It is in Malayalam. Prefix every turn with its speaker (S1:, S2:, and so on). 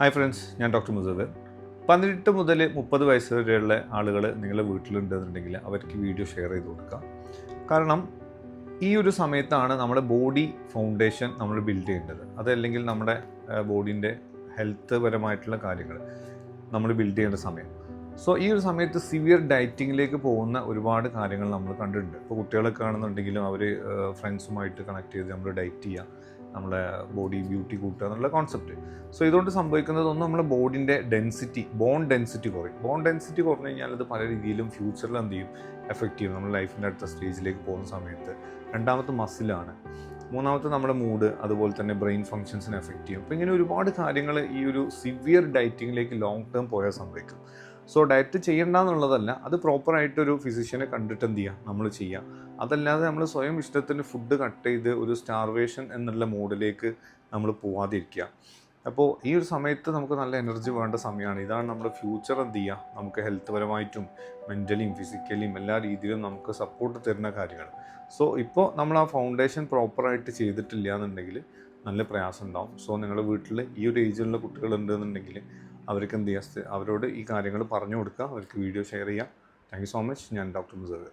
S1: ഹായ് ഫ്രണ്ട്സ്, ഞാൻ ഡോക്ടർ മുസവർ. 18 മുതൽ 30 വയസ്സ് വരെയുള്ള ആളുകൾ നിങ്ങളുടെ വീട്ടിലുണ്ടെന്നുണ്ടെങ്കിൽ അവർക്ക് വീഡിയോ ഷെയർ ചെയ്ത് കൊടുക്കുക. കാരണം ഈ ഒരു സമയത്താണ് നമ്മുടെ ബോഡി ഫൗണ്ടേഷൻ നമ്മൾ ബിൽഡ് ചെയ്യേണ്ടത്. അതല്ലെങ്കിൽ നമ്മുടെ ബോഡീൻ്റെ ഹെൽത്ത് പരമായിട്ടുള്ള കാര്യങ്ങൾ നമ്മൾ ബിൽഡ് ചെയ്യേണ്ട സമയം. സോ ഈ ഒരു സമയത്ത് സിവിയർ ഡയറ്റിങ്ങിലേക്ക് പോകുന്ന ഒരുപാട് കാര്യങ്ങൾ നമ്മൾ കണ്ടിട്ടുണ്ട്. ഇപ്പോൾ കുട്ടികളൊക്കെ ആണെന്നുണ്ടെങ്കിലും അവർ ഫ്രണ്ട്സുമായിട്ട് കണക്ട് ചെയ്ത് നമ്മൾ ഡയറ്റ് ചെയ്യുക, നമ്മുടെ ബോഡി ബ്യൂട്ടി കൂട്ടുക എന്നുള്ള കോൺസെപ്റ്റ്. സോ ഇതുകൊണ്ട് സംഭവിക്കുന്നത് ഒന്ന്, നമ്മുടെ ബോഡിൻ്റെ ബോൺ ഡെൻസിറ്റി കുറയും. ബോൺ ഡെൻസിറ്റി കുറഞ്ഞു കഴിഞ്ഞാൽ അത് പല രീതിയിലും ഫ്യൂച്ചറിൽ എന്ത് ചെയ്യും, എഫക്റ്റ് ചെയ്യും നമ്മുടെ ലൈഫിൻ്റെ അടുത്ത സ്റ്റേജിലേക്ക് പോകുന്ന സമയത്ത്. രണ്ടാമത്തെ മസിലാണ്. മൂന്നാമത്തെ നമ്മുടെ മൂഡ്, അതുപോലെ തന്നെ ബ്രെയിൻ ഫങ്ഷൻസിനെ എഫക്റ്റ് ചെയ്യും. അപ്പോൾ ഇങ്ങനെ ഒരുപാട് കാര്യങ്ങൾ ഈ ഒരു സിവിയർ ഡയറ്റിങ്ങിലേക്ക് ലോങ് ടേം പോയാൽ സംഭവിക്കും. സോ ഡയറ്റ് ചെയ്യണ്ട എന്നുള്ളതല്ല, അത് പ്രോപ്പറായിട്ടൊരു ഫിസിഷ്യനെ കണ്ടിട്ട് എന്ത് ചെയ്യുക, നമ്മൾ ചെയ്യുക. അതല്ലാതെ നമ്മൾ സ്വയം ഇഷ്ടത്തിന് ഫുഡ് കട്ട് ചെയ്ത് ഒരു സ്റ്റാർവേഷൻ എന്നുള്ള മൂഡിലേക്ക് നമ്മൾ പോവാതിരിക്കുക. അപ്പോൾ ഈ ഒരു സമയത്ത് നമുക്ക് നല്ല എനർജി വേണ്ട സമയമാണ്. ഇതാണ് നമ്മുടെ ഫ്യൂച്ചർ എന്ത് ചെയ്യുക, നമുക്ക് ഹെൽത്ത് പരമായിട്ടും മെൻ്റലിയും ഫിസിക്കലിയും എല്ലാ രീതിയിലും നമുക്ക് സപ്പോർട്ട് തരുന്ന കാര്യങ്ങൾ. സോ ഇപ്പോൾ നമ്മൾ ആ ഫൗണ്ടേഷൻ പ്രോപ്പറായിട്ട് ചെയ്തിട്ടില്ല എന്നുണ്ടെങ്കിൽ നല്ല പ്രയാസം ഉണ്ടാവും. സോ നിങ്ങളുടെ വീട്ടിൽ ഈ ഒരു ഏജിലുള്ള കുട്ടികളുണ്ടെന്നുണ്ടെങ്കിൽ അവർക്ക് എന്ത് ചെയ്യുക, അവരോട് ഈ കാര്യങ്ങൾ പറഞ്ഞു കൊടുക്കുക, അവർക്ക് വീഡിയോ ഷെയർ ചെയ്യുക. Thank you so much. ഞാൻ ഡോക്ടർ മുസവർ.